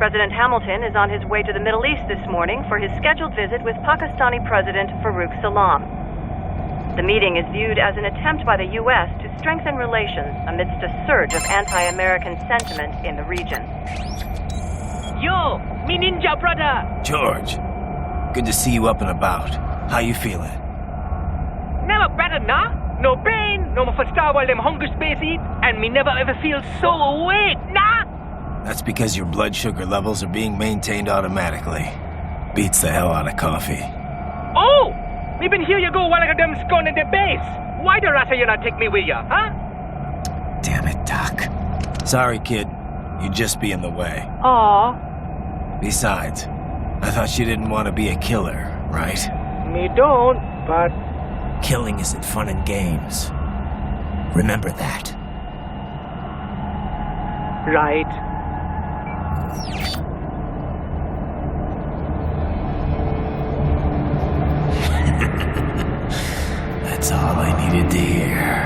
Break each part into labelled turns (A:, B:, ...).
A: President Hamilton is on his way to the Middle East this morning for his scheduled visit with Pakistani President Farouk Salam. The meeting is viewed as an attempt by the U.S. to strengthen relations amidst a surge of anti-American sentiment in the region.
B: Yo, me ninja brother!
C: George, good to see you up and about. How you feeling?
B: Never better, nah? No pain, no more for star while them hunger space eat, and me never ever feel so awake, nah?
C: That's because your blood sugar levels are being maintained automatically. Beats the hell out of coffee.
B: Oh! Me been here you go while I got them scone in the base. Why the rasta you not take me with ya, huh?
C: Damn it, Doc. Sorry, kid. You'd just be in the way.
B: Aw.
C: Besides, I thought you didn't want to be a killer, right?
B: Me don't, but...
C: Killing isn't fun and games. Remember that.
B: Right.
C: That's all I needed to hear.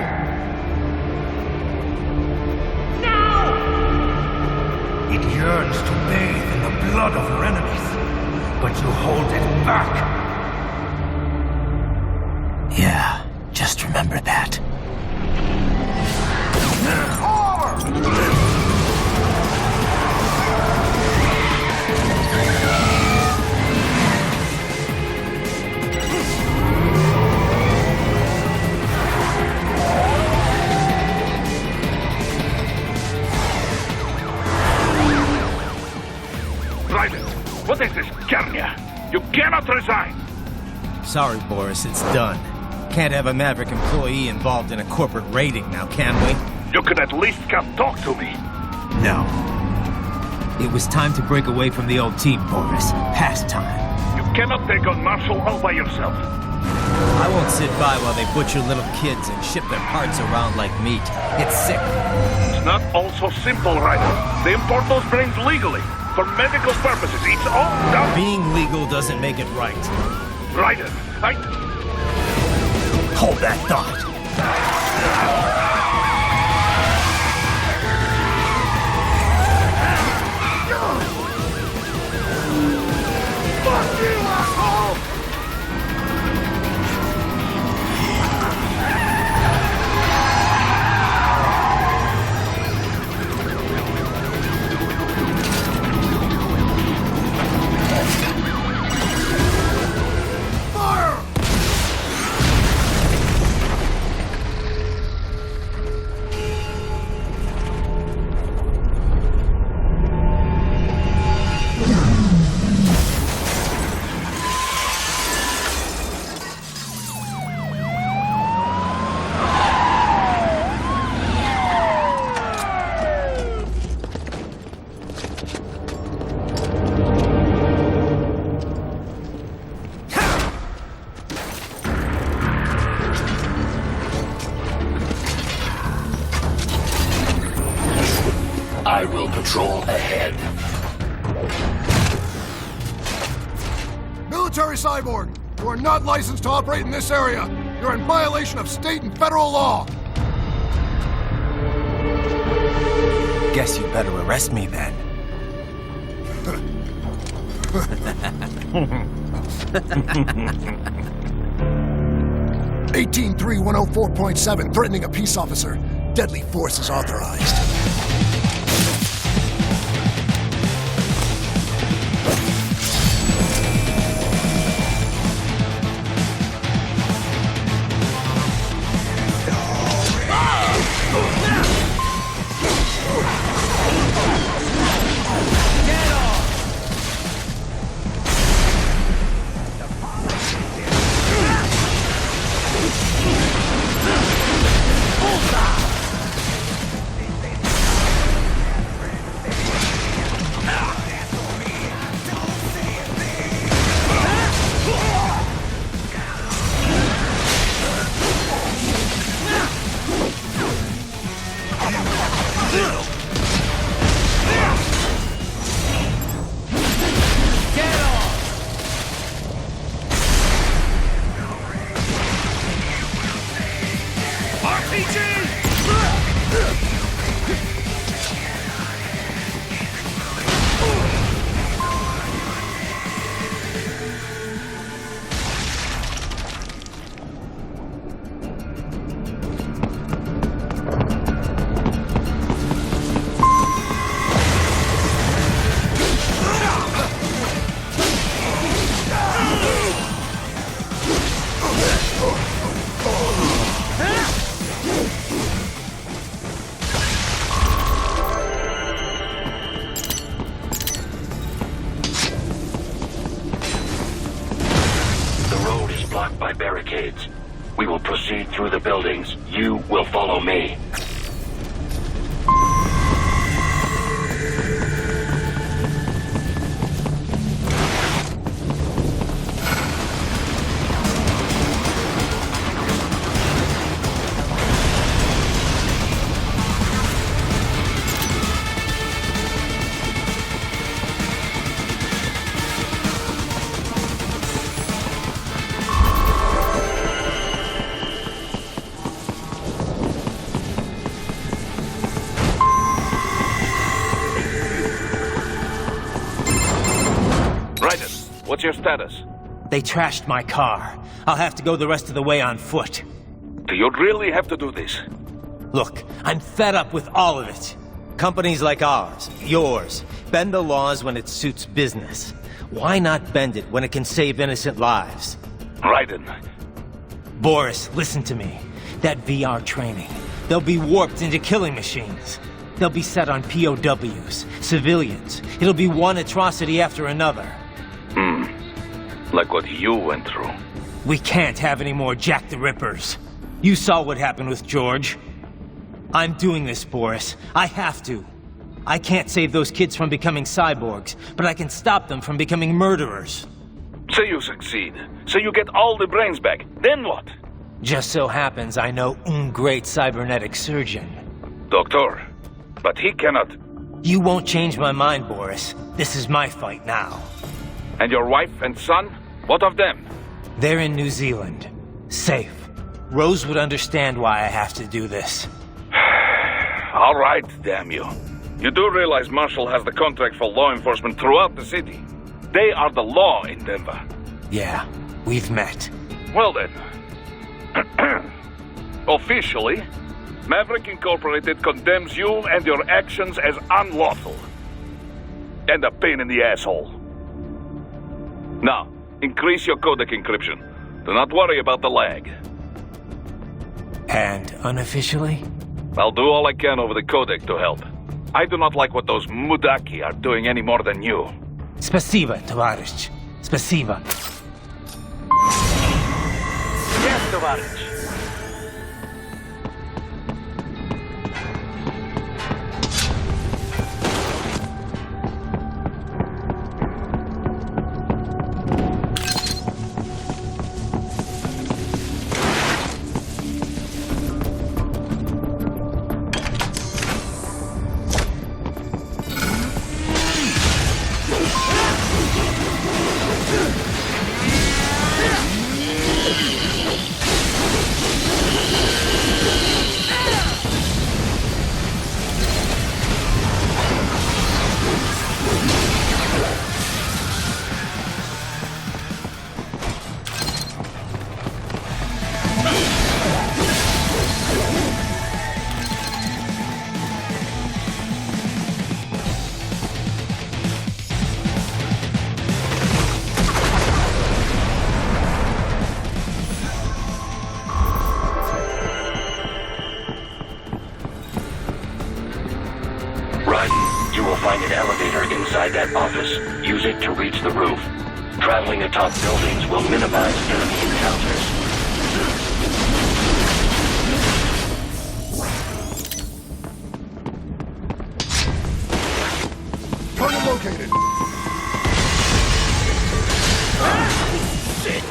B: No!
D: It yearns to bathe in the blood of your enemies, but you hold it back.
C: Yeah, just remember that.
D: What is this, Kernia? You cannot resign!
C: Sorry, Boris, it's done. Can't have a Maverick employee involved in a corporate raiding now, can we?
D: You could at least come talk to me.
C: No. It was time to break away from the old team, Boris. Past time.
D: You cannot take on Marshall all by yourself.
C: I won't sit by while they butcher little kids and ship their parts around like meat. It's sick.
D: It's not all so simple, Ryder. They import those brains legally. For medical purposes, it's all done.
C: Being legal doesn't make it right.
D: Ryder,
C: Hold that thought.
D: Fuck you, asshole!
E: I will patrol ahead.
F: Military cyborg, you are not licensed to operate in this area. You're in violation of state and federal law.
C: Guess you better arrest me then.
F: 183-104.7, threatening a peace officer. Deadly force is authorized.
E: through the buildings. You will follow me.
G: What's your status?
C: They trashed my car. I'll have to go the rest of the way on foot.
G: Do you really have to do this?
C: Look, I'm fed up with all of it. Companies like ours, yours, bend the laws when it suits business. Why not bend it when it can save innocent lives?
G: Raiden.
C: Boris, listen to me. That VR training, they'll be warped into killing machines. They'll be set on POWs, civilians. It'll be one atrocity after another.
G: Like what you went through.
C: We can't have any more Jack the Rippers. You saw what happened with George. I'm doing this, Boris. I have to. I can't save those kids from becoming cyborgs, but I can stop them from becoming murderers.
G: Say you succeed. Say you get all the brains back. Then what?
C: Just so happens I know un great cybernetic surgeon.
G: Doctor. But he cannot...
C: You won't change my mind, Boris. This is my fight now.
G: And your wife and son? What of them?
C: They're in New Zealand. Safe. Rose would understand why I have to do this.
G: All right, damn you. You do realize Marshall has the contract for law enforcement throughout the city. They are the law in Denver.
C: Yeah, we've met.
G: Well then. Officially, Maverick Incorporated condemns you and your actions as unlawful. And a pain in the asshole. Now, increase your codec encryption. Do not worry about the lag.
C: And unofficially?
G: I'll do all I can over the codec to help. I do not like what those Mudaki are doing any more than you.
C: Спасибо, товарищ. Спасибо.
B: Yes, товарищ.
E: Find an elevator inside that office. Use it to reach the roof. Traveling atop buildings will minimize enemy encounters.
F: Target located.
E: Shit.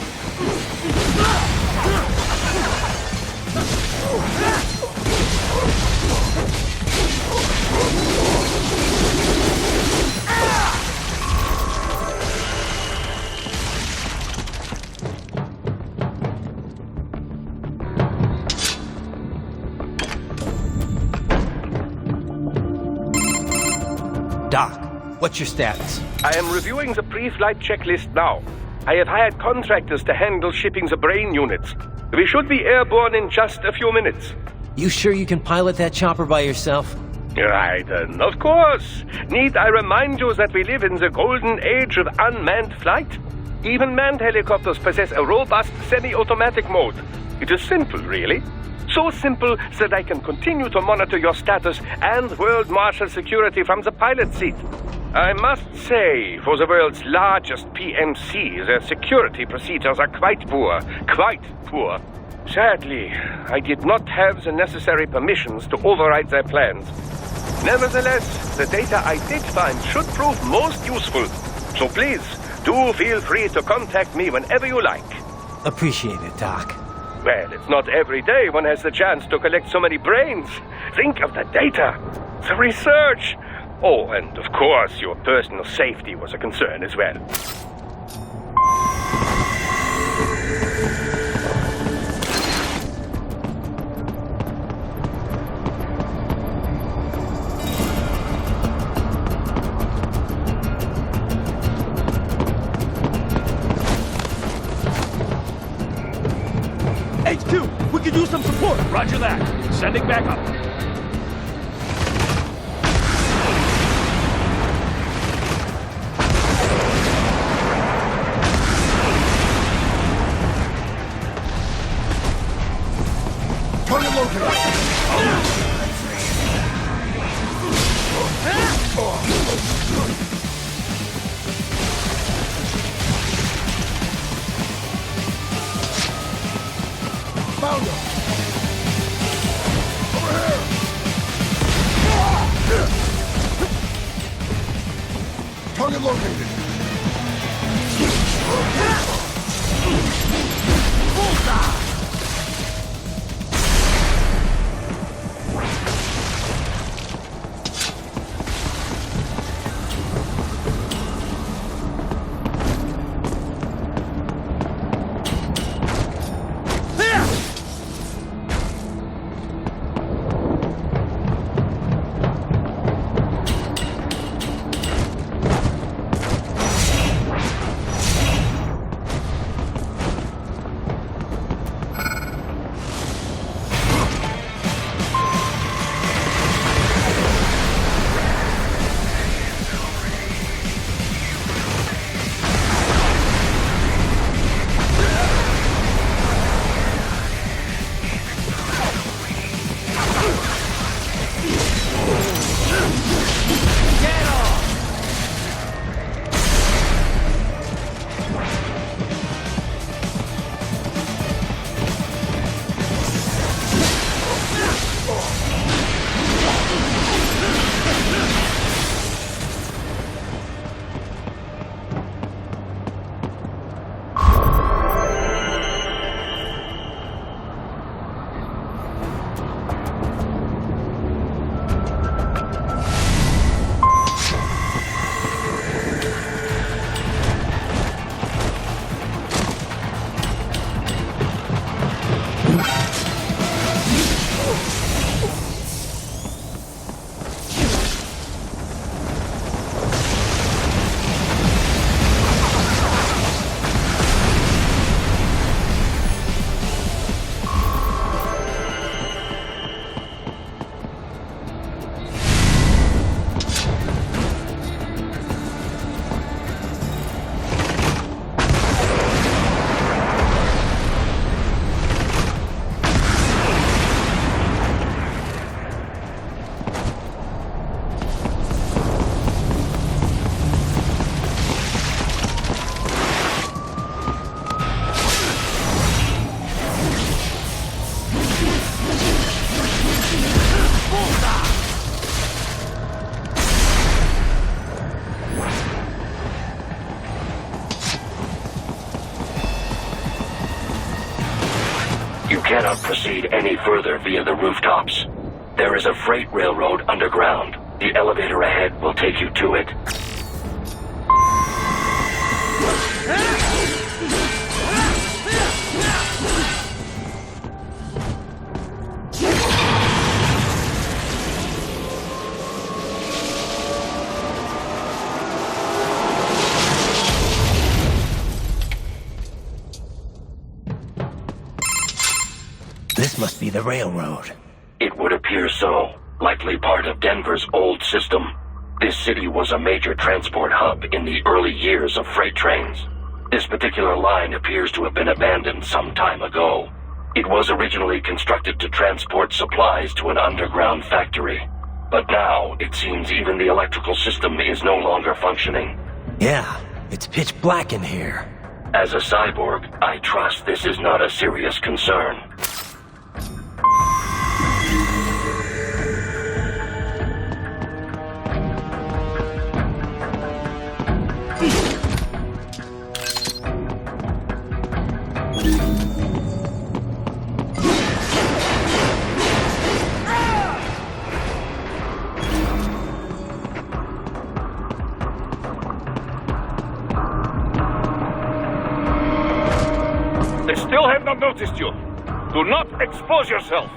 C: Doc, what's your status?
H: I am reviewing the pre-flight checklist now. I have hired contractors to handle shipping the brain units. We should be airborne in just a few minutes.
C: You sure you can pilot that chopper by yourself?
H: Raiden, of course. Need I remind you that we live in the golden age of unmanned flight? Even manned helicopters possess a robust semi-automatic mode. It is simple, really. So simple that I can continue to monitor your status and world marshal security from the pilot seat. I must say, for the world's largest PMC, their security procedures are quite poor. Quite poor. Sadly, I did not have the necessary permissions to override their plans. Nevertheless, the data I did find should prove most useful. So please, do feel free to contact me whenever you like.
C: Appreciate it, Doc.
H: Well, it's not every day one has the chance to collect so many brains. Think of the data, the research. Oh, and of course, your personal safety was a concern as well.
I: HQ, we could use some support. Roger that. Sending backup.
F: Target located. Found him. Over here. Target located. Bullseye.
E: You cannot proceed any further via the rooftops. There is a freight railroad underground. The elevator ahead will take you to it.
C: This must be the railroad.
E: It would appear so. Likely part of Denver's old system. This city was a major transport hub in the early years of freight trains. This particular line appears to have been abandoned some time ago. It was originally constructed to transport supplies to an underground factory. But now, it seems even the electrical system is no longer functioning.
C: Yeah, it's pitch black in here.
E: As a cyborg, I trust this is not a serious concern.
G: They still have not noticed you. Do not expose yourself.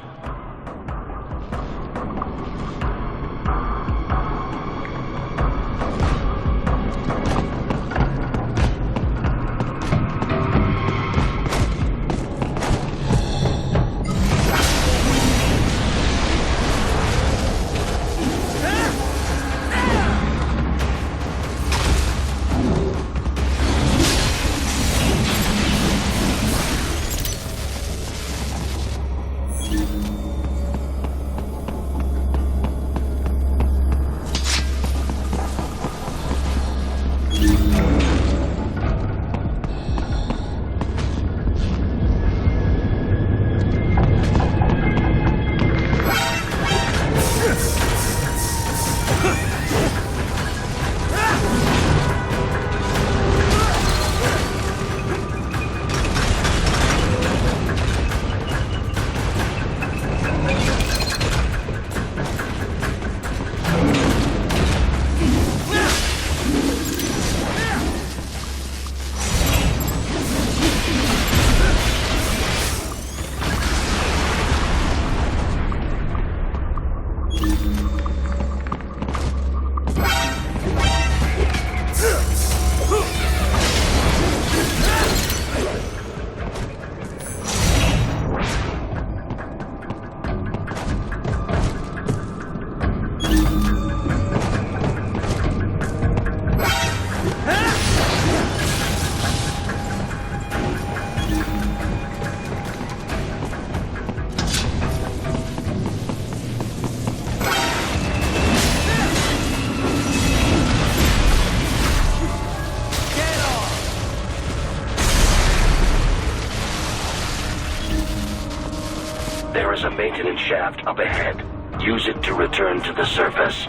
G: There is a maintenance shaft up ahead. Use it to return to the surface.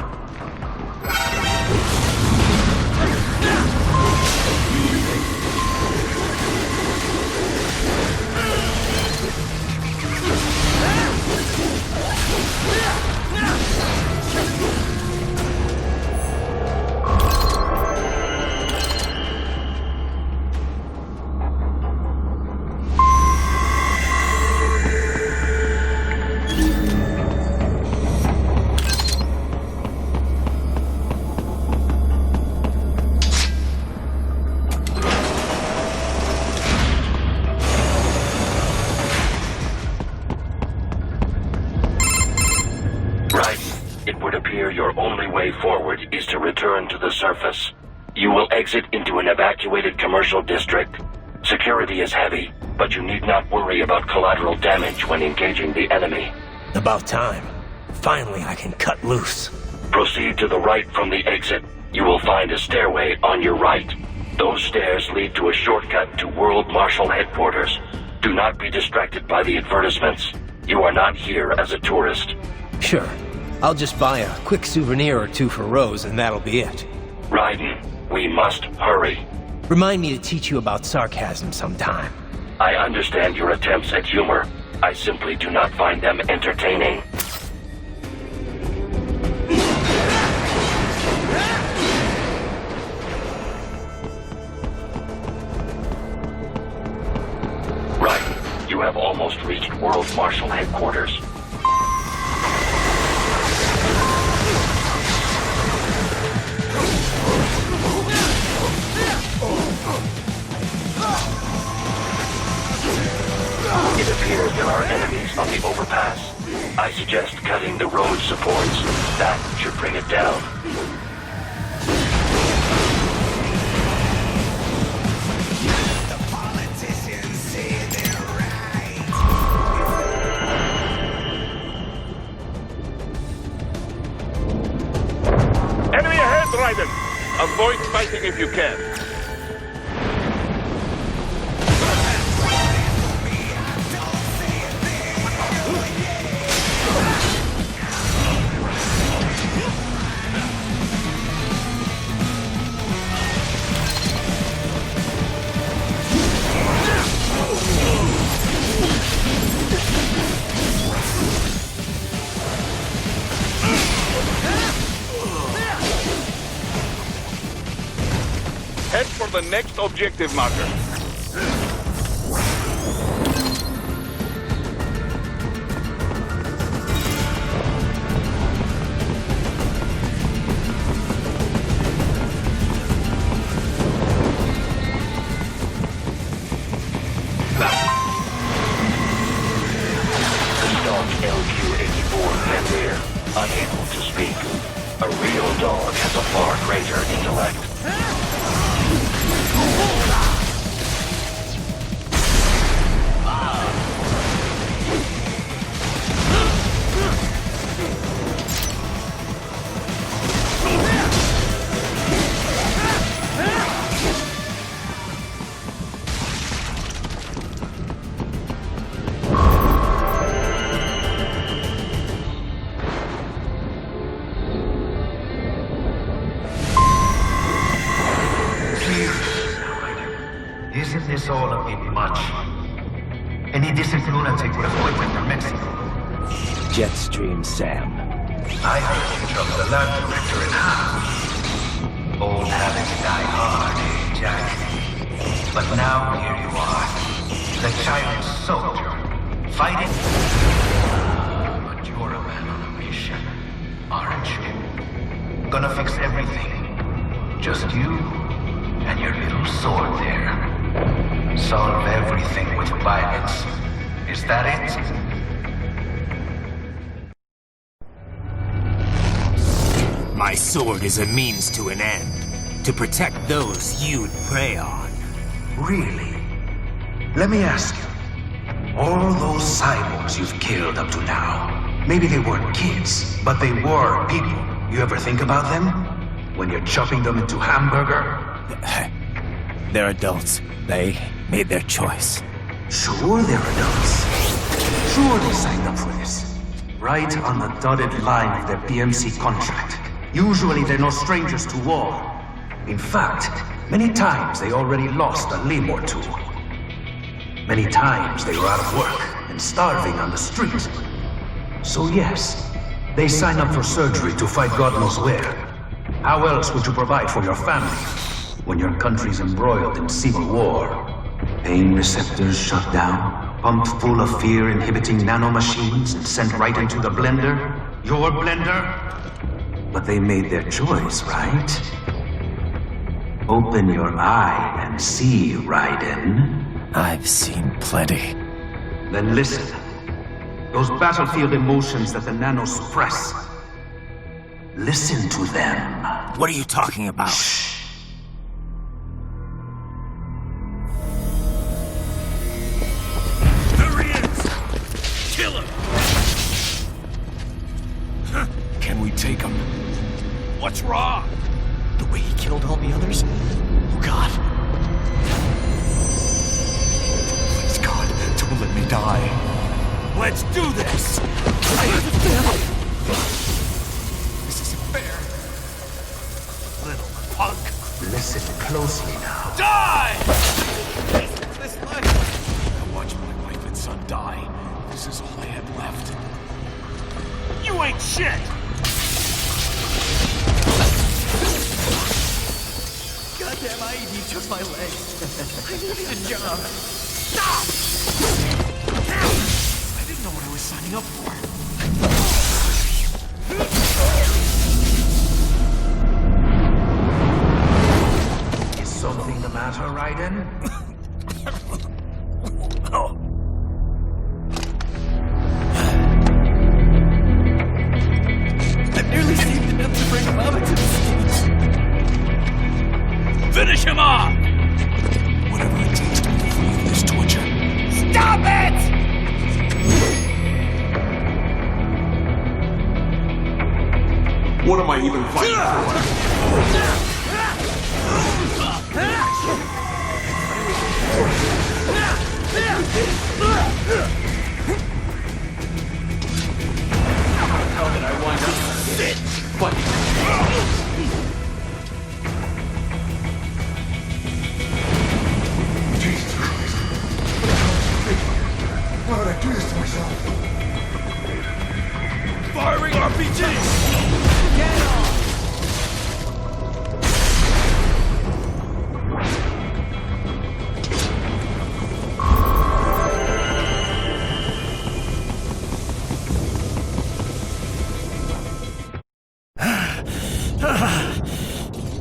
G: Your only way forward is to return to the surface. You will exit into an evacuated commercial district. Security is heavy, but you need not worry about collateral damage when engaging the enemy.
C: About time. Finally, I can cut loose.
E: Proceed to the right from the exit. You will find a stairway on your right. Those stairs lead to a shortcut to World Marshal Headquarters. Do not be distracted by the advertisements. You are not here as a tourist.
C: Sure. I'll just buy a quick souvenir or two for Rose, and that'll be it.
E: Raiden, we must hurry.
C: Remind me to teach you about sarcasm sometime.
E: I understand your attempts at humor. I simply do not find them entertaining. Raiden, you have almost reached World Marshal Headquarters. It appears there are enemies on the overpass. I suggest cutting the road supports. That should bring it down.
J: The politicians say they're right.
G: Enemy ahead, Raiden! Avoid fighting if you can. Head for the next objective marker.
E: Unable to speak. A real dog has a far greater intellect.
D: Isn't this all a bit much? Any decent lunatic would have went to Mexico.
C: Jetstream, Sam.
D: I heard you chopped the land director in half. Old habits die hard, eh, Jack? But now here you are, the child soldier, fighting. But you're a man on a mission, aren't you? Gonna fix everything. Just you and your little sword there. Solve everything with violence. Is that it?
C: My sword is a means to an end. To protect those you'd prey on.
D: Really? Let me ask you. All those cyborgs you've killed up to now, maybe they weren't kids, but they were people. You ever think about them? When you're chopping them into hamburger?
C: They're adults. They made their choice.
D: Sure they're adults. Sure they signed up for this. Right on the dotted line of their BMC contract. Usually they're no strangers to war. In fact, many times they already lost a limb or two. Many times they were out of work and starving on the street. So yes, they sign up for surgery to fight God knows where. How else would you provide for your family when your country's embroiled in civil war? Pain receptors shut down, pumped full of fear-inhibiting nanomachines and sent right into the blender? Your blender? But they made their choice, right? Open your eye and see, Raiden.
C: I've seen plenty.
D: Then listen. Those battlefield emotions that the nanos suppress. Listen to them.
C: What are you talking about?
D: Shh.
I: There he is! Kill him! Can we take him? What's wrong?
C: The way he killed all the others? Oh, God.
I: Please, God, don't let me die. Let's do this! I have a family! This isn't fair. Little punk.
D: Listen closely now.
I: Die! This life. I watched my wife and son die. This is all I had left. You ain't shit! Goddamn IED took my leg. I needed a job. Stop! I didn't know what I was signing up for.
D: Is something the matter, Raiden?
I: I nearly saved enough to bring Mama to the States. Finish him off! Whatever it takes to be free of this torture. Stop it!
K: What am I even fighting for?
I: How did I wind up sit fighting?
F: Jesus Christ. Why would I do this to myself?
I: Firing RPGs! Get on!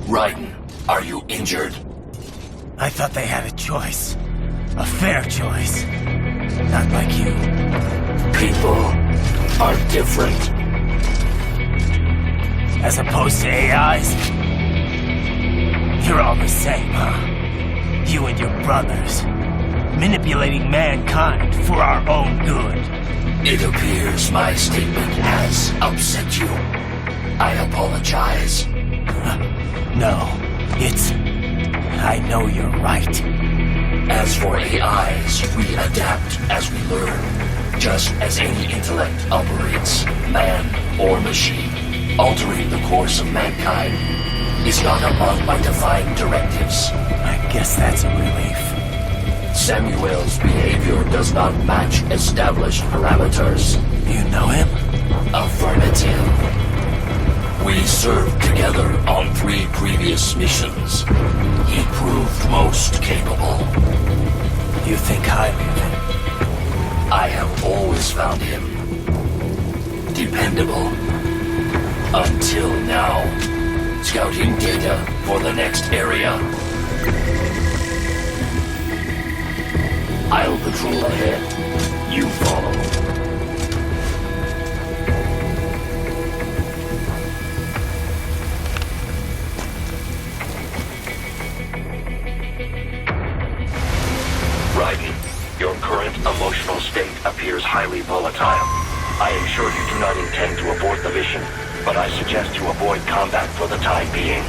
E: Raiden, are you injured?
C: I thought they had a choice. A fair choice. Not like you.
E: People are different.
C: As opposed to AIs? You're all the same, huh? You and your brothers. Manipulating mankind for our own good.
E: It appears my statement has upset you. I apologize.
C: No, it's... I know you're right.
E: As for AIs, we adapt as we learn. Just as any intellect operates, man or machine. Altering the course of mankind is not among my defined directives.
C: I guess that's a relief.
E: Samuel's behavior does not match established parameters.
C: You know him?
E: Affirmative. We served together on 3 previous missions. He proved most capable.
C: You think highly of him?
E: I have always found him dependable. Until now. Scouting data for the next area. I'll patrol ahead. You follow. Raiden, your current emotional state appears highly volatile. I am sure you do not intend to abort the mission, but I suggest you avoid combat for the time being.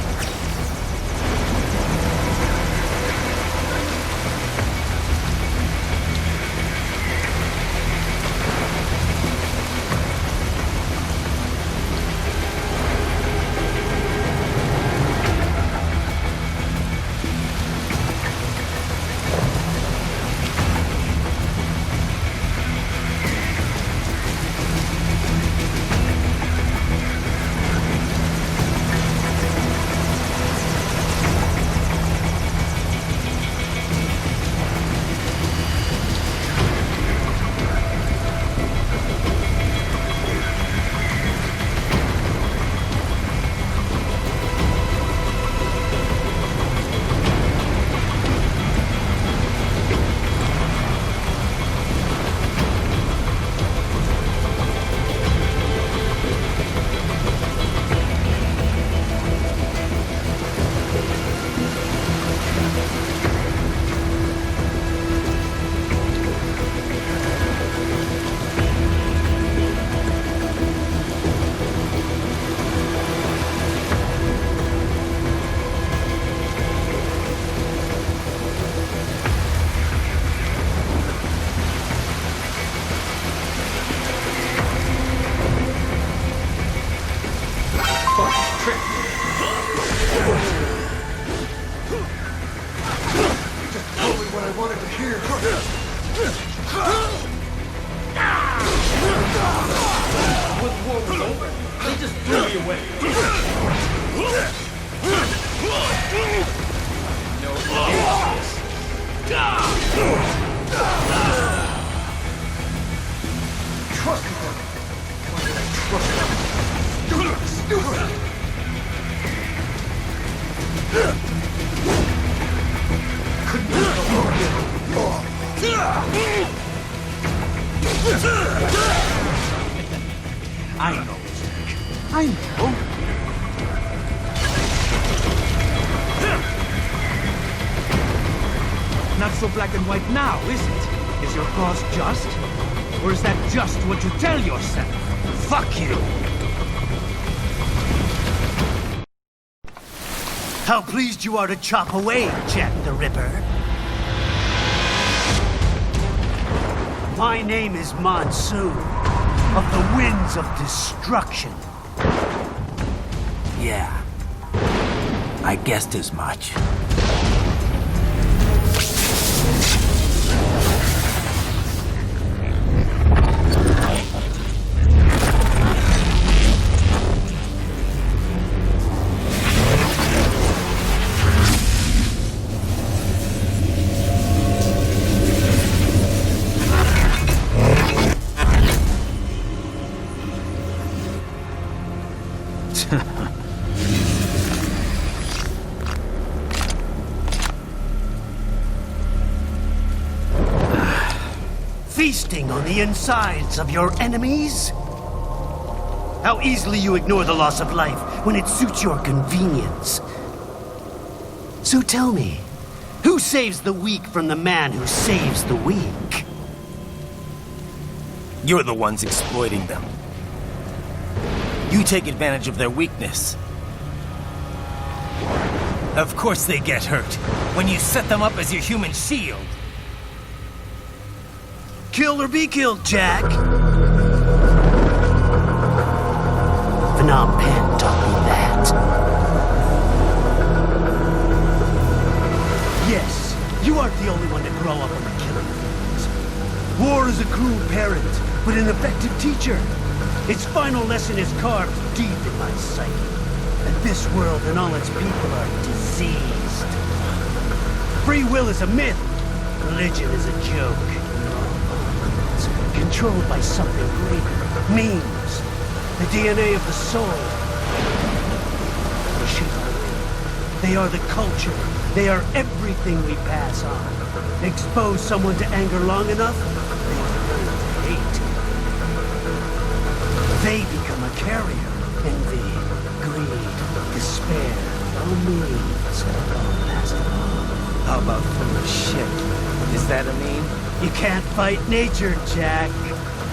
I: I know, Jack. I know. Not so black and white now, is it? Is your cause just? Or is that just what you tell yourself? Fuck you!
L: How pleased you are to chop away, Jack the Ripper. My name is Monsoon, of the Winds of Destruction. Yeah, I guessed as much. feasting on the insides of your enemies? How easily you ignore the loss of life when it suits your convenience. So tell me, who saves the weak from the man who saves the weak?
C: You're the ones exploiting them. You take advantage of their weakness. Of course they get hurt when you set them up as your human shield.
L: Kill or be killed, Jack. Phnom Penh taught me that. Yes, you aren't the only one to grow up on the killing fields. War is a cruel parent, but an effective teacher. Its final lesson is carved deep in my psyche. That this world and all its people are diseased. Free will is a myth. Religion is a joke. It's controlled by something greater. Memes. The DNA of the soul. They shape our will. They are the culture. They are everything we pass on. Expose someone to anger long enough, they learn to hate. They become a carrier. Envy, greed, despair, all means, all last of all.
C: How about full of shit? Is that a meme?
L: You can't fight nature, Jack.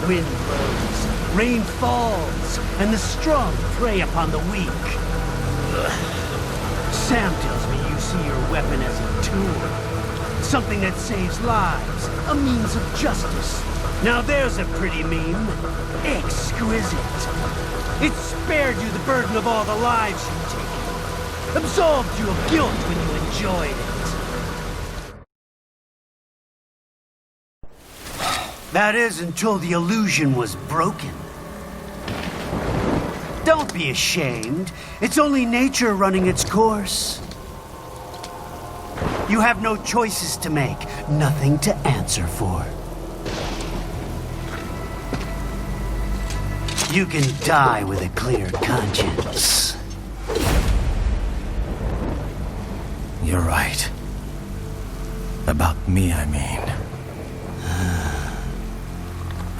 L: Wind blows, rain falls, and the strong prey upon the weak. Sam tells me you see your weapon as a tool. Something that saves lives, a means of justice. Now there's a pretty meme. Exquisite. It spared you the burden of all the lives you've taken. Absolved you of guilt when you enjoyed it. That is, until the illusion was broken. Don't be ashamed. It's only nature running its course. You have no choices to make, nothing to answer for. You can die with a clear conscience.
C: You're right. About me, I mean.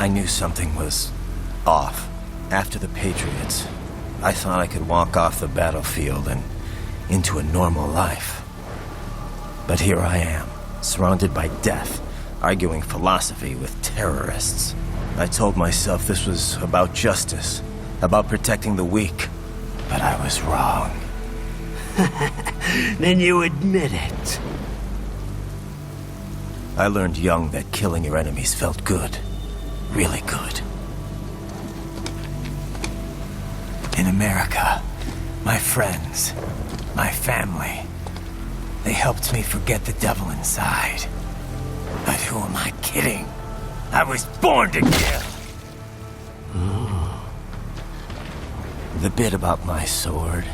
C: I knew something was off. After the Patriots, I thought I could walk off the battlefield and into a normal life. But here I am, surrounded by death, arguing philosophy with terrorists. I told myself this was about justice, about protecting the weak. But I was wrong.
L: Then you admit it.
C: I learned young that killing your enemies felt good. Really good. In America, my friends, my family, they helped me forget the devil inside. But who am I kidding? I was born to kill! The bit about my sword,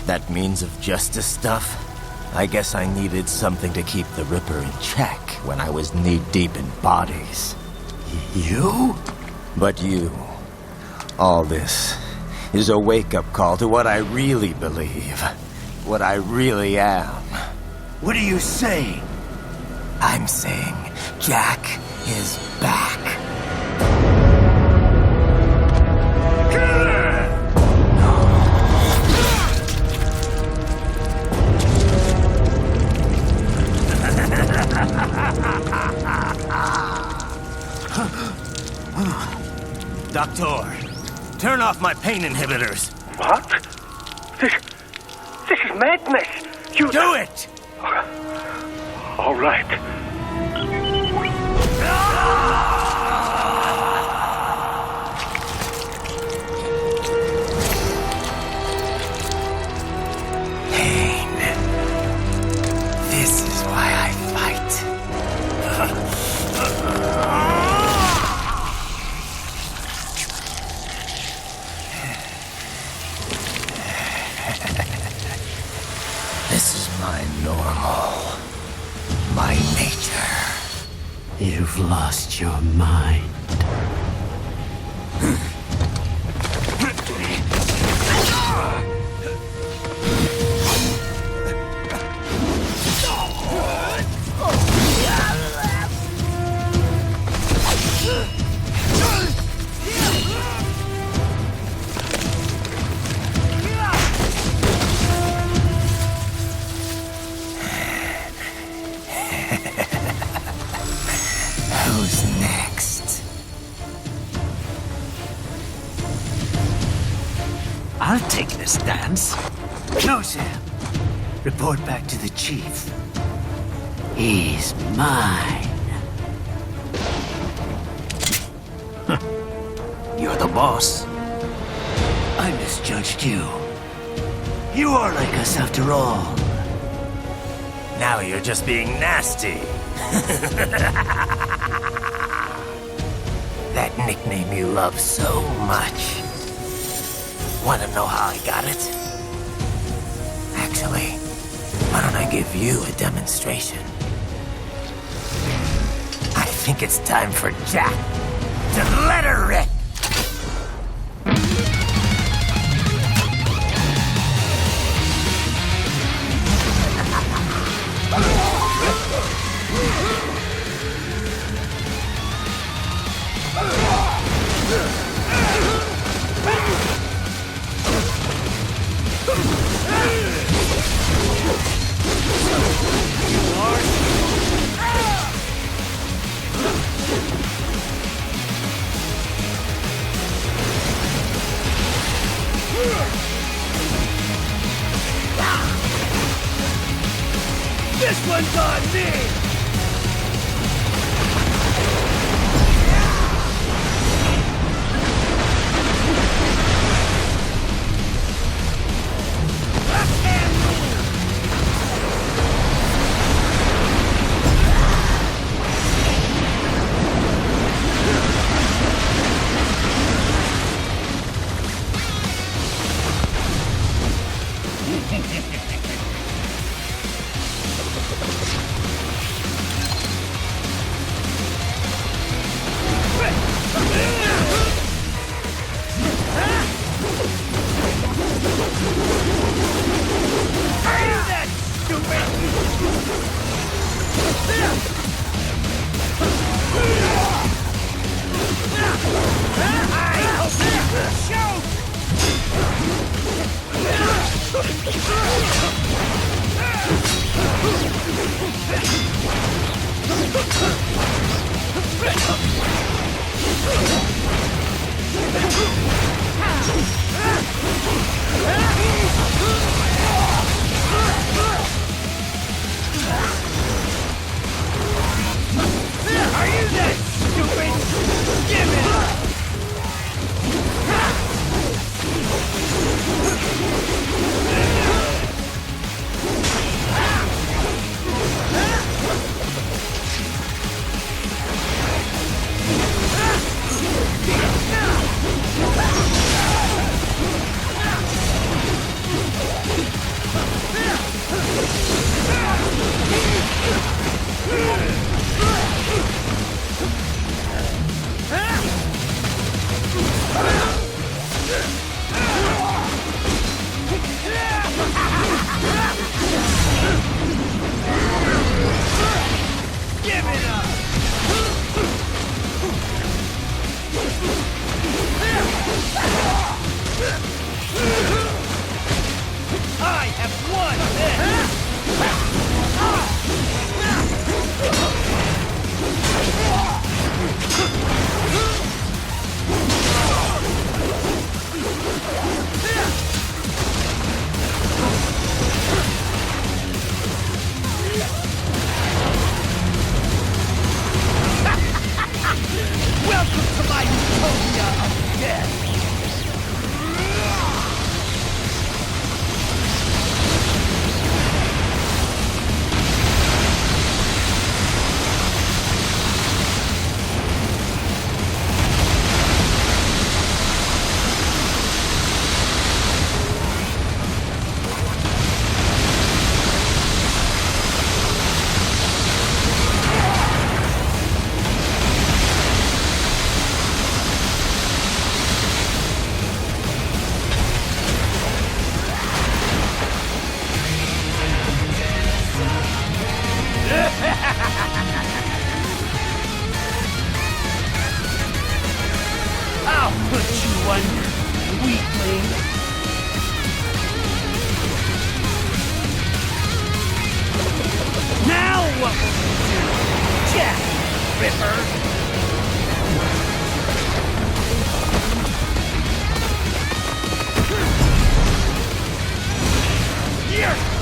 C: that means of justice stuff, I guess I needed something to keep the Ripper in check when I was knee-deep in bodies.
L: You?
C: But you. All this is a wake-up call to what I really believe. What I really am.
L: What are you saying?
C: I'm saying Jack is back. Doctor, turn off my pain inhibitors.
H: What? This is madness. You
C: do it!
H: All right.
C: Pain. This is why I fight. This is my normal. My nature.
L: You've lost your mind. Sam. Report back to the chief. He's mine. You're the boss. I misjudged you. You are like us after all.
C: Now you're just being nasty. That nickname you love so much. Want to know how I got it? Actually, why don't I give you a demonstration? I think it's time for Jack to let her rip.
L: This one's on me!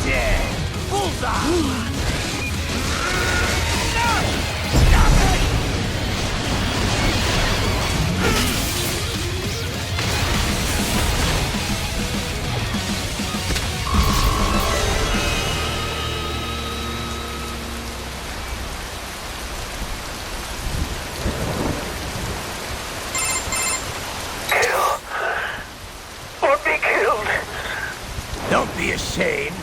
C: dead. Bullseye! Don't be ashamed.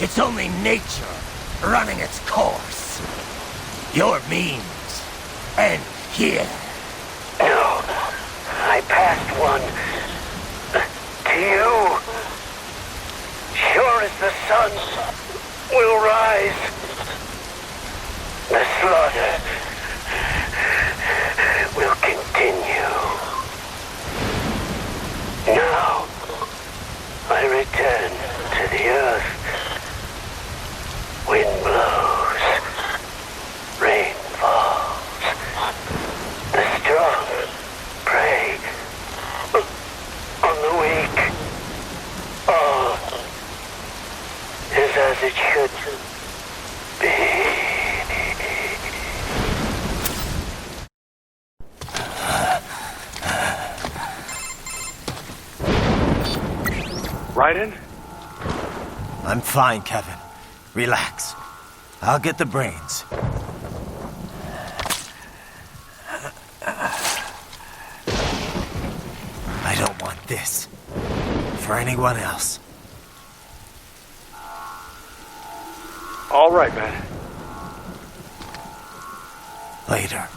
C: It's only nature running its course. Your means end here.
M: No, I passed one to you. Sure as the sun will rise, the slaughter will continue. Now, I return to the earth. Wind blows, rain falls. The strong prey on the weak. All is as it should be.
H: Raiden?
C: I'm fine, Kevin. Relax. I'll get the brains. I don't want this for anyone else.
H: All right, man.
C: Later.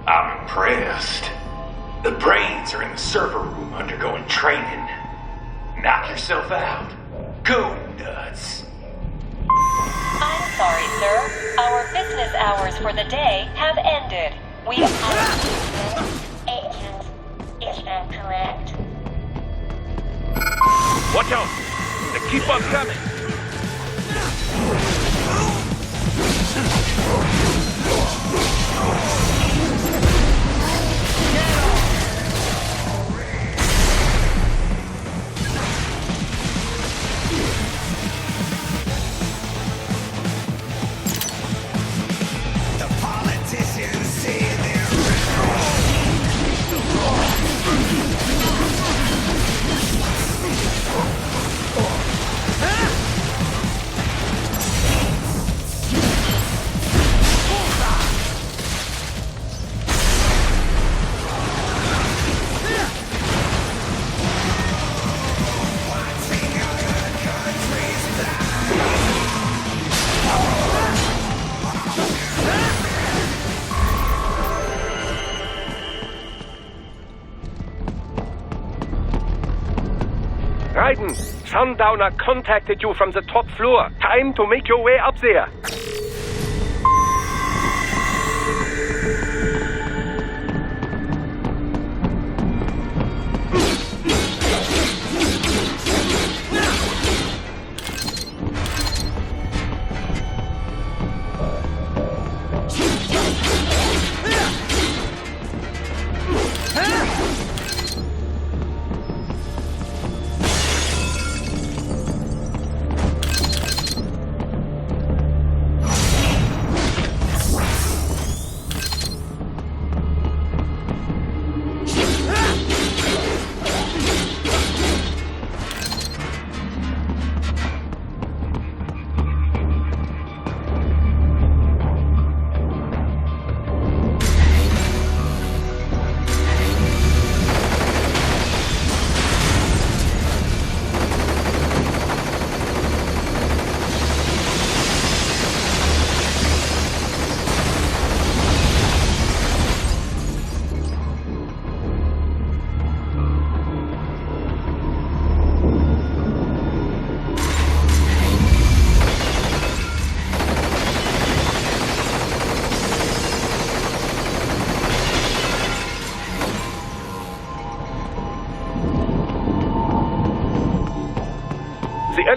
N: I'm impressed. The brains are in the server room undergoing training. Knock yourself out. Go nuts.
O: I'm sorry, sir. Our business hours for the day have ended. We
M: Agent is incorrect.
G: Watch out! They keep on coming!
H: Raiden, Sundowner contacted you from the top floor. Time to make your way up there.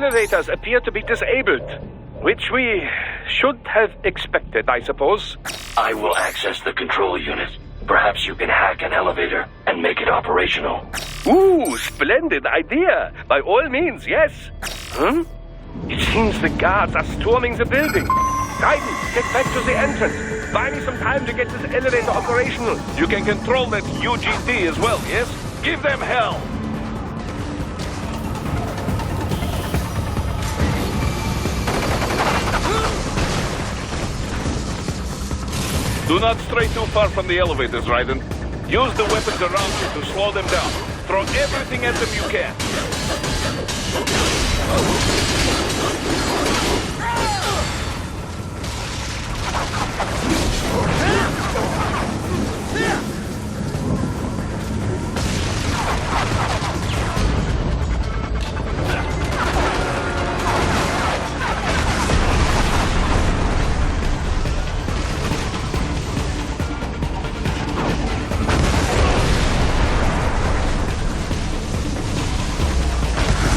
H: elevators appear to be disabled, which we should have expected, I suppose.
E: I will access the control unit. Perhaps you can hack an elevator and make it operational.
H: Ooh, splendid idea. By all means, yes. Huh? It seems the guards are storming the building. Titan, get back to the entrance. Buy me some time to get this elevator operational.
G: You can control that UGT as well, yes? Give them hell! Do not stray too far from the elevators, Raiden. Use the weapons around you to slow them down. Throw everything at them you can.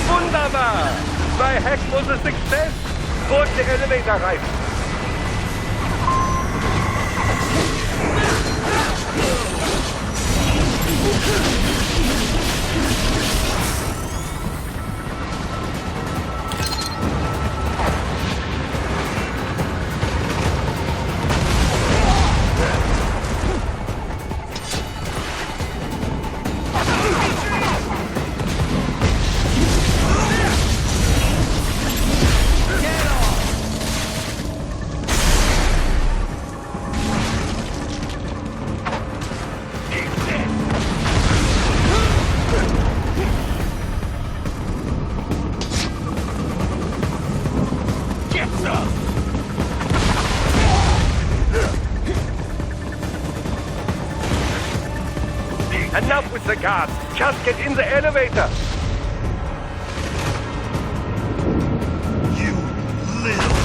H: Wunderbar! My hack was a success. Board the elevator right. Enough with the guards. Just get in the elevator.
L: You little...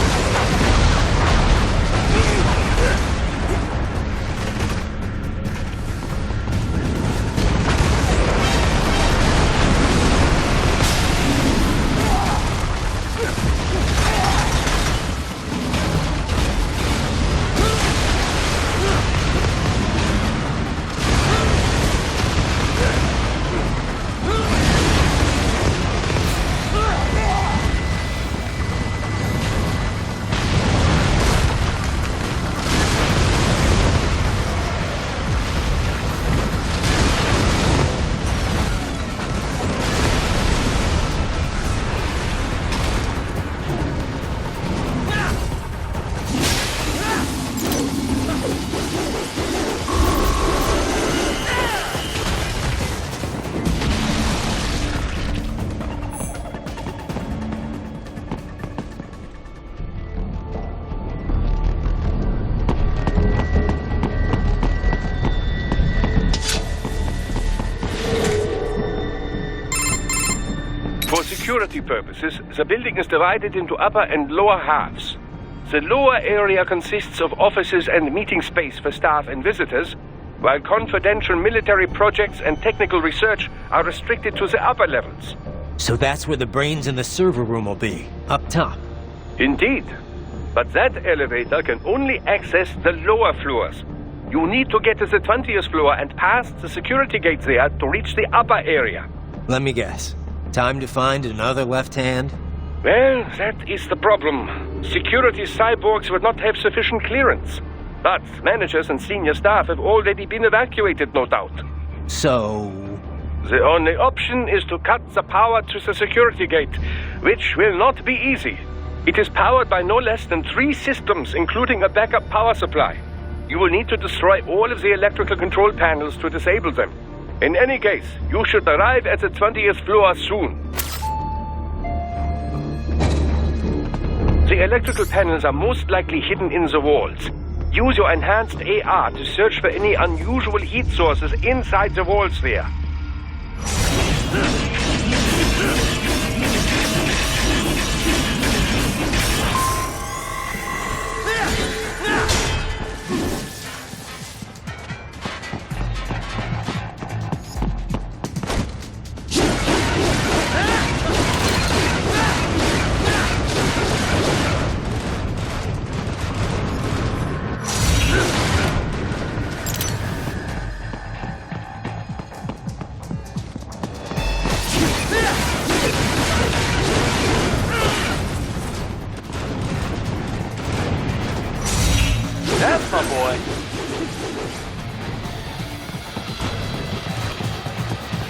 H: For security purposes, the building is divided into upper and lower halves. The lower area consists of offices and meeting space for staff and visitors, while confidential military projects and technical research are restricted to the upper levels.
C: So that's where the brains in the server room will be, up top.
H: Indeed. But that elevator can only access the lower floors. You need to get to the 20th floor and pass the security gates there to reach the upper area.
C: Let me guess. Time to find another left hand?
H: Well, that is the problem. Security cyborgs would not have sufficient clearance. But managers and senior staff have already been evacuated, no doubt.
C: So...
H: The only option is to cut the power to the security gate, which will not be easy. It is powered by no less than 3 systems, including a backup power supply. You will need to destroy all of the electrical control panels to disable them. In any case, you should arrive at the 20th floor soon. The electrical panels are most likely hidden in the walls. Use your enhanced AR to search for any unusual heat sources inside the walls there.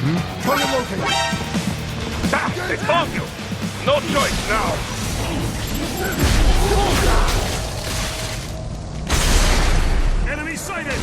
F: Target located.
G: They found you! No choice now!
I: Enemy sighted!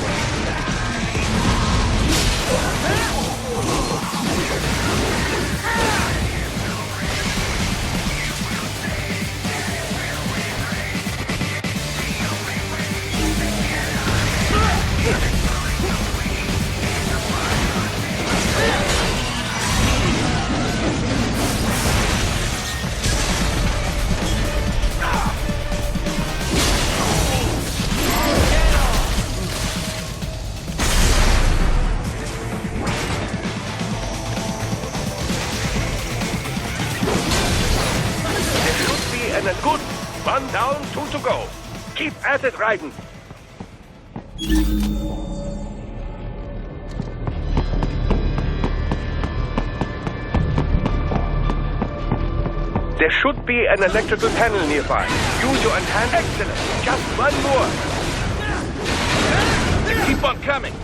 H: And a good 1 down, 2 to go. Keep at it, Raiden. There should be an electrical panel nearby. Use your enhanced. Excellent. Just 1 more.
G: They keep on coming.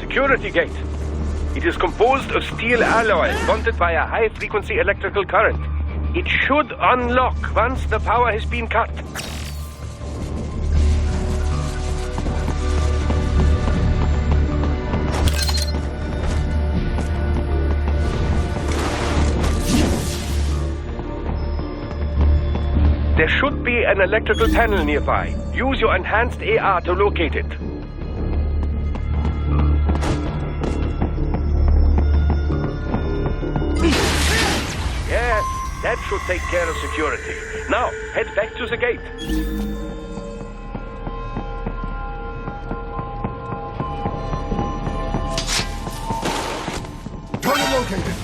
H: Security gate. It is composed of steel alloy bonded by a high-frequency electrical current. It should unlock once the power has been cut. There should be an electrical panel nearby. Use your enhanced AR to locate it. Yes, that should take care of security. Now, head back to the gate.
F: Target located.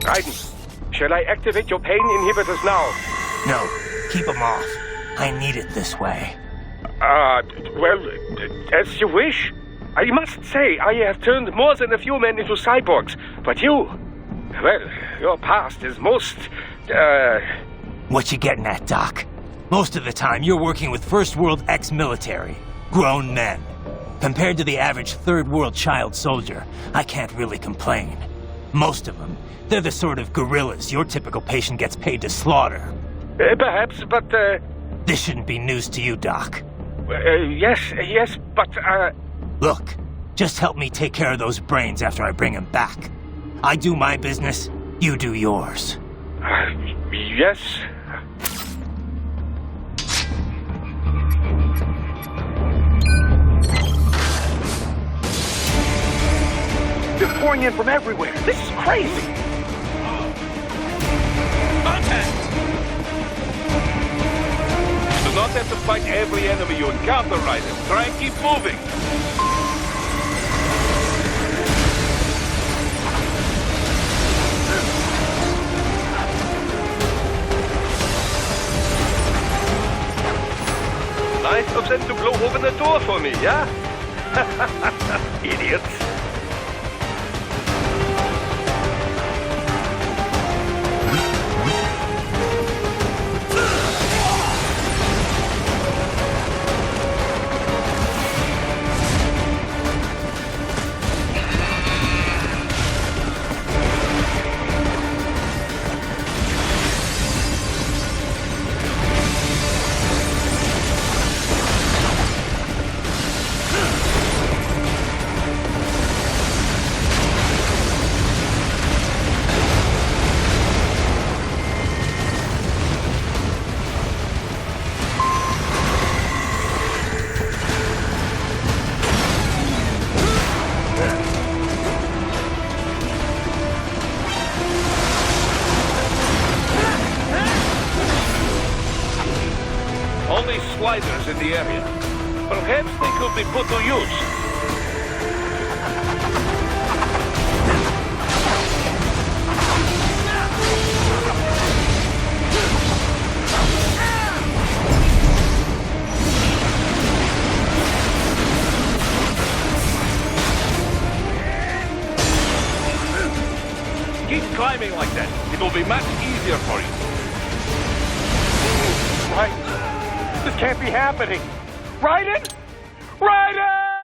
H: Raiden, shall I activate your pain inhibitors now?
C: No, keep them off. I need it this way.
H: Well, as you wish. I must say, I have turned more than a few men into cyborgs, but you... Well, your past is most,
C: What you getting at, Doc? Most of the time, you're working with First World ex-military. Grown men. Compared to the average Third World child soldier, I can't really complain. Most of them, they're the sort of guerrillas your typical patient gets paid to slaughter.
H: Perhaps, but,
C: This shouldn't be news to you, Doc.
H: Yes, but,
C: Look, just help me take care of those brains after I bring them back. I do my business, you do yours.
H: Yes.
G: They're pouring in from everywhere. This is crazy.
I: Contact!
G: You do not have to fight every enemy you encounter, Raiden. Try and keep moving.
H: nice of them to blow open the door for me, yeah? Idiots.
G: Sliders in the area. Perhaps they could be put to use. Keep climbing like that. It will be much easier for you.
B: Right. This can't be happening. Raiden? Raiden!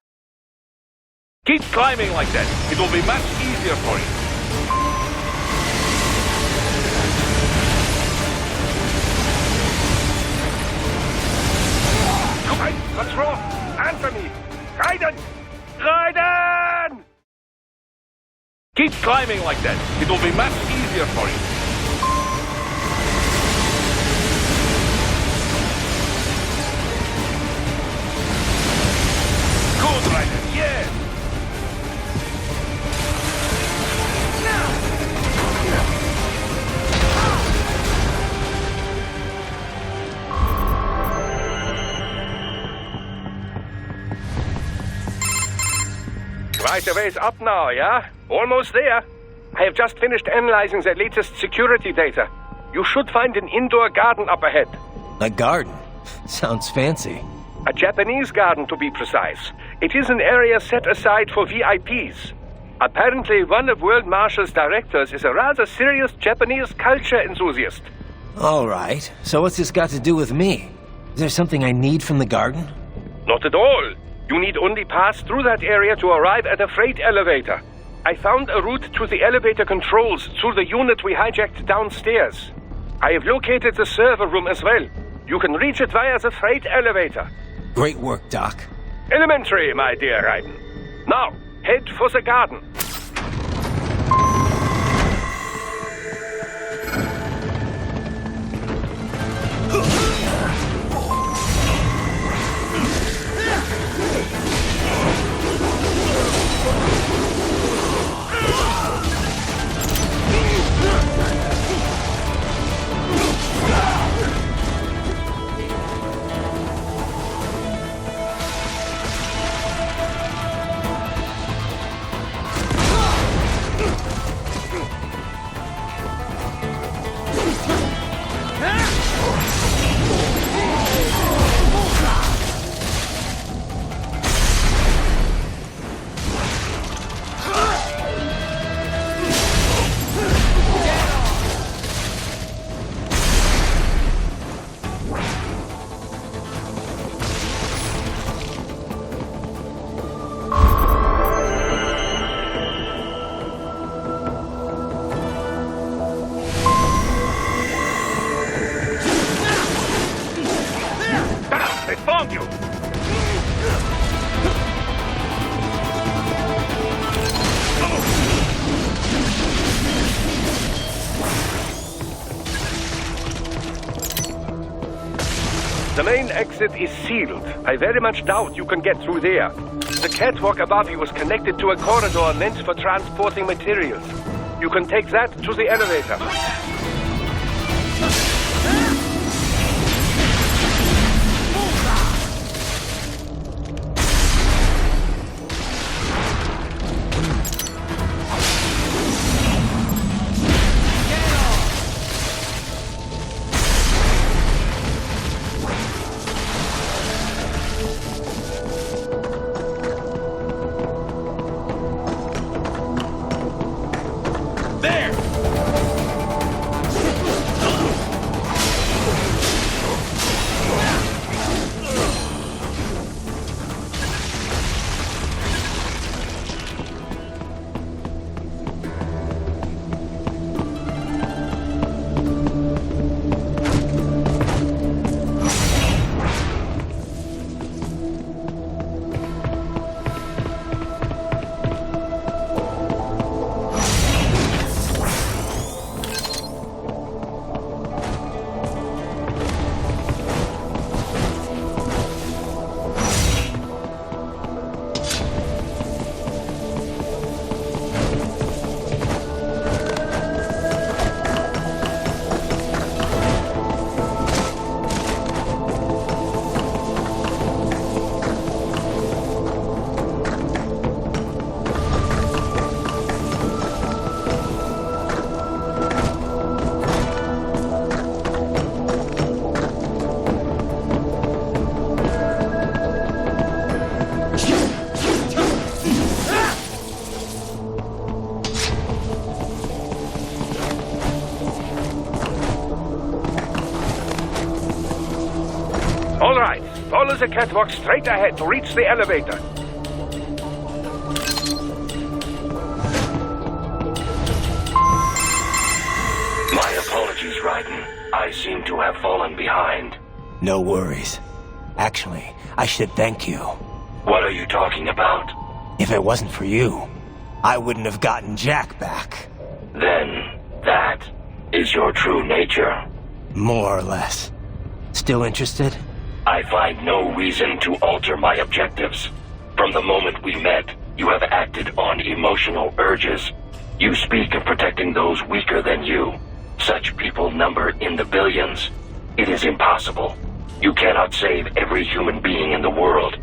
G: Keep climbing like that. It will be much easier for you.
H: What's wrong? Answer me! Raiden! Raiden!
G: Keep climbing like that. It will be much easier for you. Good, Raiden, yes!
H: Right away's up now, yeah? Almost there. I have just finished analyzing the latest security data. You should find an indoor garden up ahead.
C: A garden? Sounds fancy.
H: A Japanese garden, to be precise. It is an area set aside for VIPs. Apparently, one of World Marshal's directors is a rather serious Japanese culture enthusiast.
C: All right. So what's this got to do with me? Is there something I need from the garden?
H: Not at all. You need only pass through that area to arrive at a freight elevator. I found a route to the elevator controls through the unit we hijacked downstairs. I have located the server room as well. You can reach it via the freight elevator.
C: Great work, Doc.
H: Elementary, my dear Raiden. Now, head for the garden. The main exit is sealed. I very much doubt you can get through there. The catwalk above you is connected to a corridor meant for transporting materials. You can take that to the elevator. Follow the catwalk straight ahead to reach the elevator.
E: My apologies, Raiden. I seem to have fallen behind.
C: No worries. Actually, I should thank you.
E: What are you talking about?
C: If it wasn't for you, I wouldn't have gotten Jack back.
E: Then, that is your true nature.
C: More or less. Still interested?
E: I find no reason to alter my objectives. From the moment we met, you have acted on emotional urges. You speak of protecting those weaker than you. Such people number in the billions. It is impossible. You cannot save every human being in the world.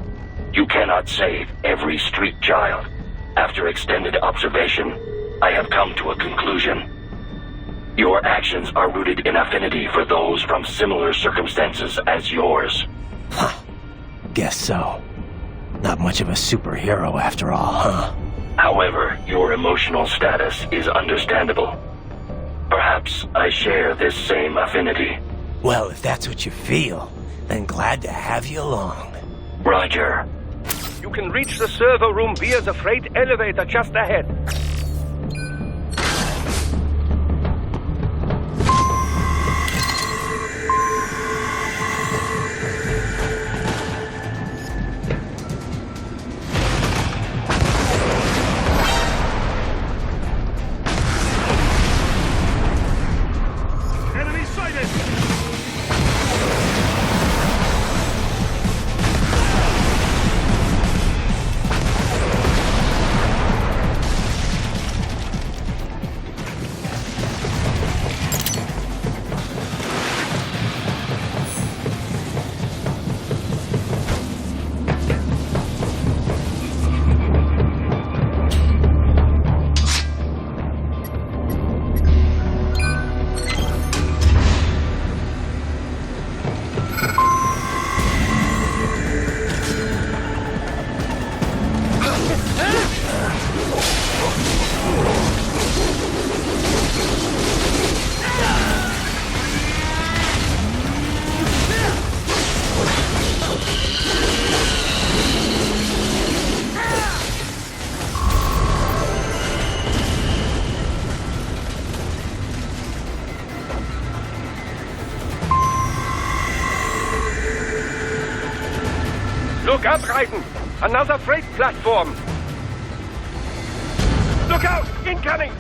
E: You cannot save every street child. After extended observation, I have come to a conclusion. Your actions are rooted in affinity for those from similar circumstances as yours.
C: Huh. Guess so. Not much of a superhero after all, huh?
E: However, your emotional status is understandable. Perhaps I share this same affinity.
C: Well, if that's what you feel, then glad to have you along.
E: Roger.
H: You can reach the server room via the freight elevator just ahead. Look up, Raiden! Another freight platform! Look out! Incoming!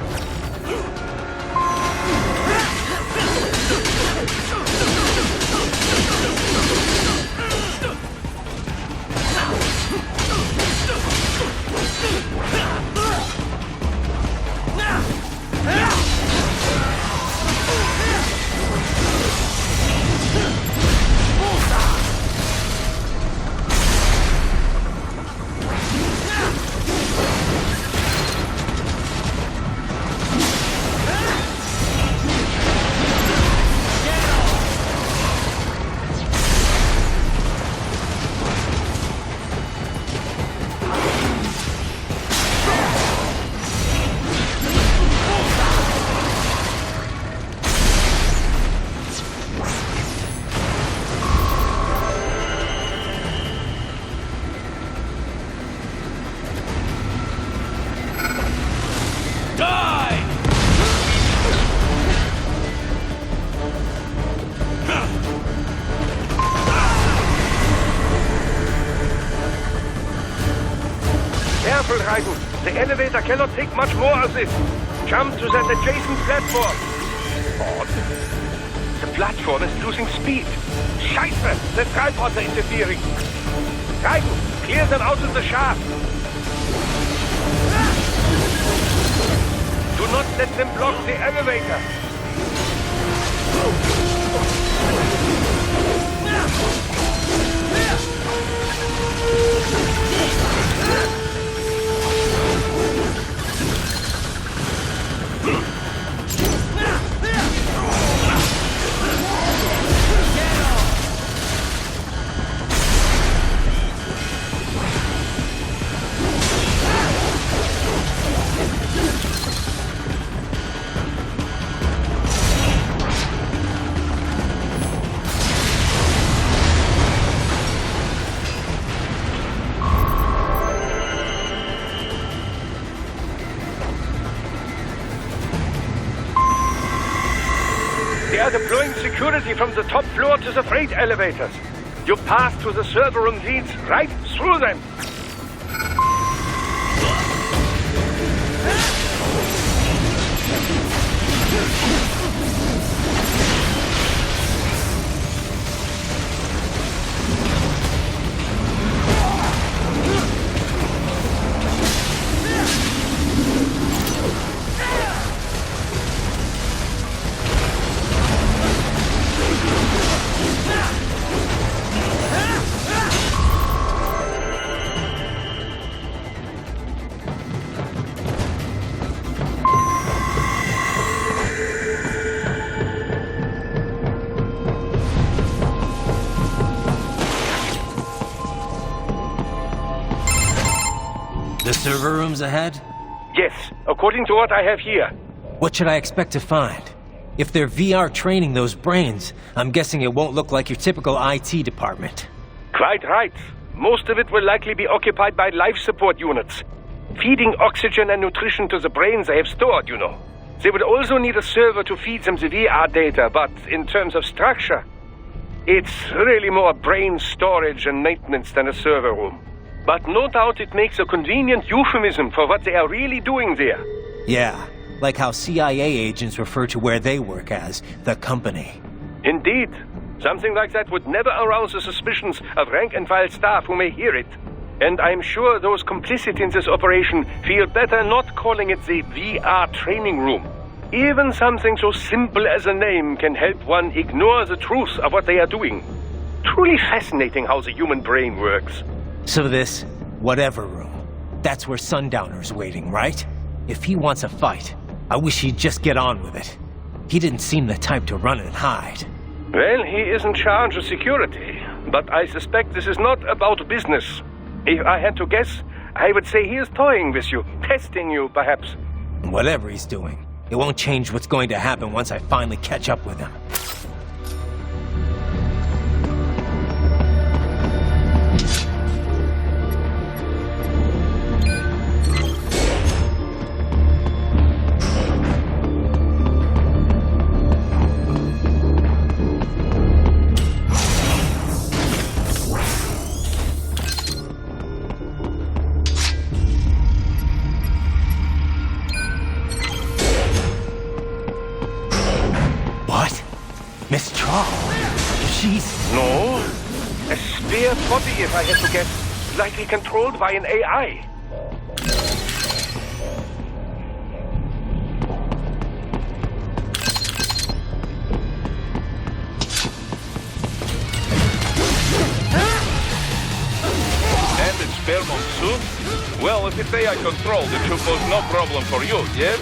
H: Careful, Raiden. The elevator cannot take much more of this. Jump to that adjacent platform. Odd. The platform is losing speed. Scheiße! The tripods are interfering. Raiden, clear them out of the shaft. Do not let them block the elevator. deploying security from the top floor to the freight elevators. You pass to the server room leads right through them.
C: The server room's ahead?
H: Yes, according to what I have here.
C: What should I expect to find? If they're VR training those brains, I'm guessing it won't look like your typical IT department.
H: Quite right. Most of it will likely be occupied by life support units. Feeding oxygen and nutrition to the brains they have stored, you know. They will also need a server to feed them the VR data, but in terms of structure, it's really more brain storage and maintenance than a server room. But no doubt it makes a convenient euphemism for what they are really doing there.
C: Yeah, like how CIA agents refer to where they work as the company.
H: Indeed. Something like that would never arouse the suspicions of rank-and-file staff who may hear it. And I'm sure those complicit in this operation feel better not calling it the VR training room. Even something so simple as a name can help one ignore the truth of what they are doing. Truly fascinating how the human brain works.
C: So this, whatever room, that's where Sundowner's waiting, right? If he wants a fight, I wish he'd just get on with it. He didn't seem the type to run and hide.
H: Well, he is in charge of security, but I suspect this is not about business. If I had to guess, I would say he is toying with you, testing you, perhaps.
C: Whatever he's doing, it won't change what's going to happen once I finally catch up with him.
H: No. A spare body, if I had to guess. Likely controlled by an AI.
G: And it's spare monsoon? Well, if it's AI controlled, it should pose no problem for you, yes?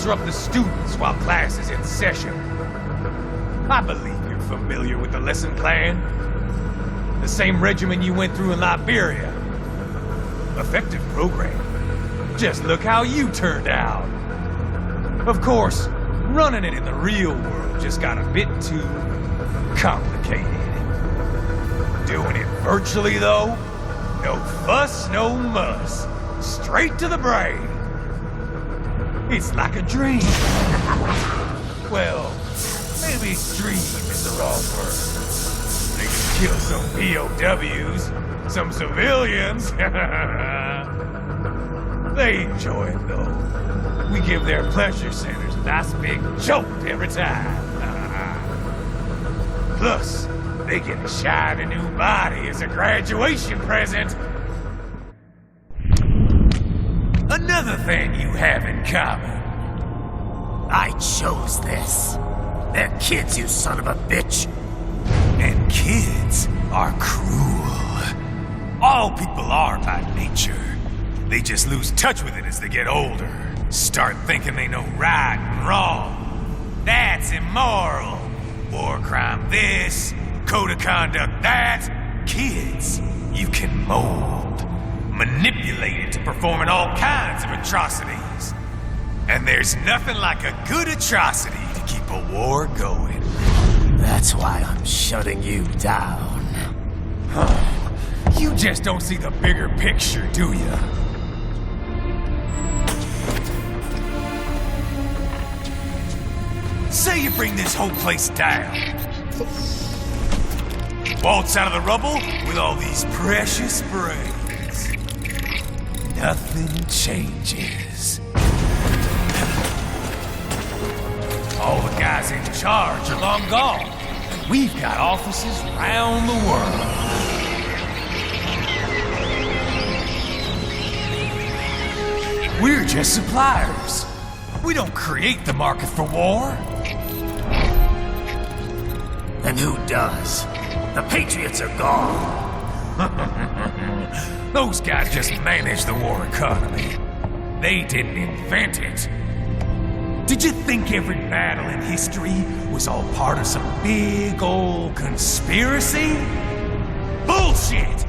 P: disrupt the students while class is in session. I believe you're familiar with the lesson plan. The same regimen you went through in Liberia. Effective program. Just look how you turned out. Of course, running it in the real world just got a bit too complicated. Doing it virtually, though, no fuss, no muss. Straight to the brain. It's like a dream. Well, maybe dream is the wrong word. They can kill some POWs, some civilians. They enjoy it, though. We give their pleasure centers a nice big jolt every time. Plus, they get a shiny new body as a graduation present. Another thing you have in common. I chose this. They're kids, you son of a bitch. And kids are cruel. All people are by nature. They just lose touch with it as they get older. Start thinking they know right and wrong. That's immoral. War crime this, code of conduct that. Kids, you can mold, manipulate it to performing all kinds of atrocities. And there's nothing like a good atrocity to keep a war going. That's why I'm shutting you down. You just don't see the bigger picture, do you? Say you bring this whole place down. Waltz out of the rubble with all these precious brains. Nothing changes. All the guys in charge are long gone. We've got offices around the world. We're just suppliers. We don't create the market for war. And who does? The Patriots are gone. Those guys just manage the war economy. They didn't invent it. Did you think every battle in history was all part of some big old conspiracy? Bullshit!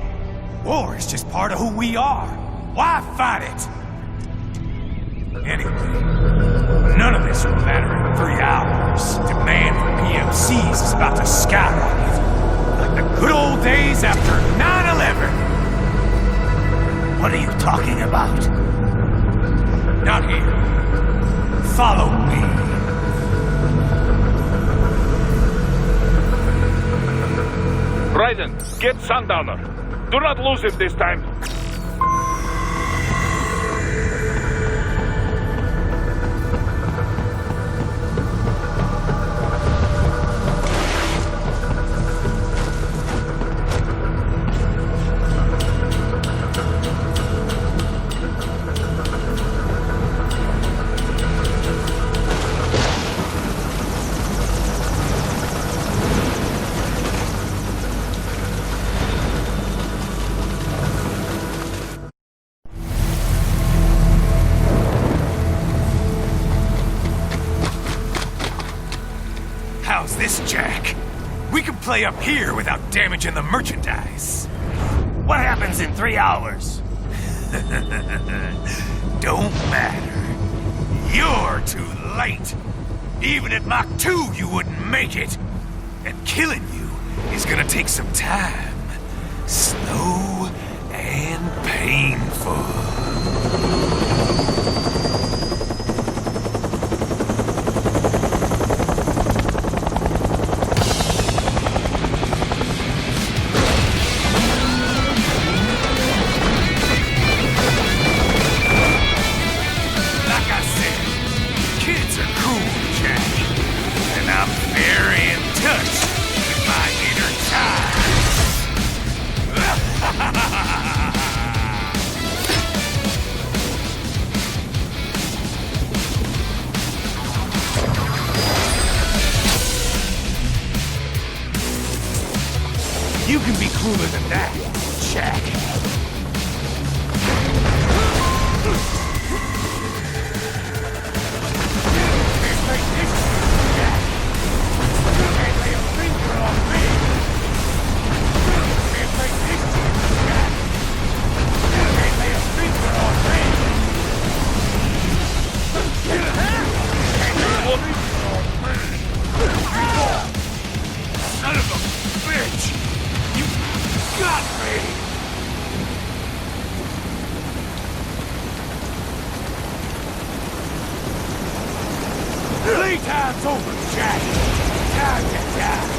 P: War is just part of who we are. Why fight it? Anyway, none of this will matter in 3 hours. Demand for PMCs is about to skyrocket. Like the good old days after 9/11. What are you talking about? Not here. Follow me.
G: Raiden, get Sundowner. Do not lose him this time.
P: How's this, Jack? We can play up here without damaging the merchandise.
L: What happens in 3 hours?
P: Don't matter. You're too late. Even at Mach 2, you wouldn't make it. And killing you is gonna take some time. Slow and painful. You can be cooler than that, Jack. got me! Playtime's over, Jack! Time to die!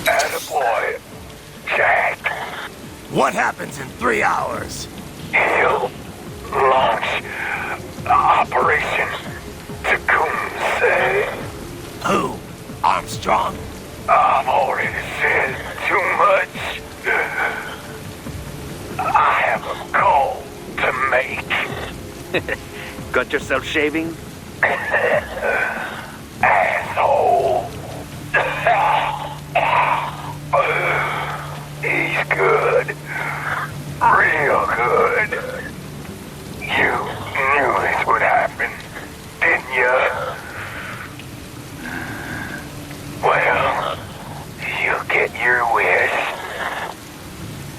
N: Attaboy, Jack.
P: What happens in 3 hours?
N: He'll launch Operation Tecumseh.
P: Who? Armstrong?
N: I've already said too much. I have a call to make.
Q: Got yourself shaving?
N: Asshole. He's good. Real good. You knew this would happen, didn't you? Well, you get your wish.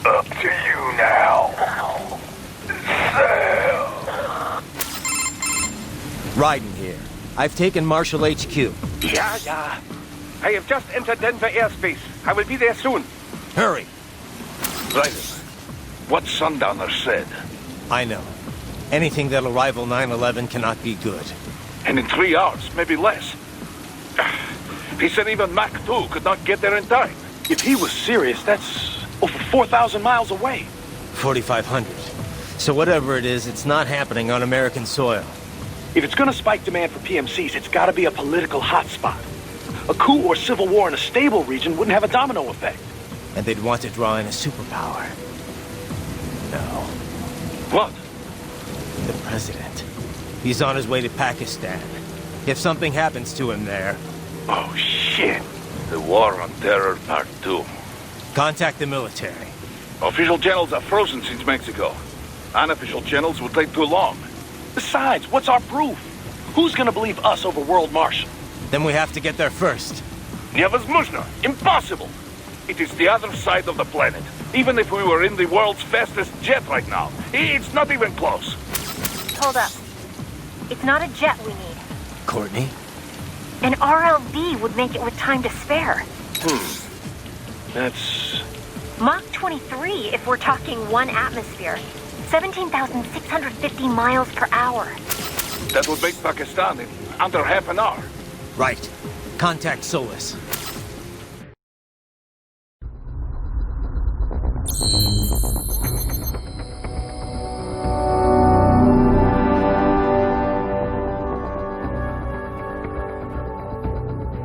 N: Up to you now. Sam.
C: Raiden here. I've taken Marshall HQ.
H: Yeah. I have just entered Denver airspace. I will be there soon.
C: Hurry.
G: Raiden, what Sundowner said.
C: I know. Anything that'll rival 9/11 cannot be good.
G: And in 3 hours, maybe less. He said even Mach 2 could not get there in time.
R: If he was serious, that's over 4,000 miles away.
C: 4,500. So whatever it is, it's not happening on American soil.
R: If it's gonna spike demand for PMCs, it's gotta be a political hotspot. A coup or civil war in a stable region wouldn't have a domino effect.
C: And they'd want to draw in a superpower. No.
G: What?
C: The president. He's on his way to Pakistan. If something happens to him there...
G: Oh, shit. The War on Terror Part 2.
C: Contact the military.
G: Official channels are frozen since Mexico. Unofficial channels would take too long.
R: Besides, what's our proof? Who's gonna believe us over World Marshal?
C: Then we have to get there first.
G: Невозможно. Impossible. It is the other side of the planet. Even if we were in the world's fastest jet right now, it's not even close.
S: Hold up. It's not a jet we need.
C: Courtney?
S: An RLV would make it with time to spare.
R: That's...
S: Mach 23 if we're talking 1 atmosphere. 17,650 miles per hour.
G: That would make Pakistan in under half an hour.
C: Right. Contact Solus.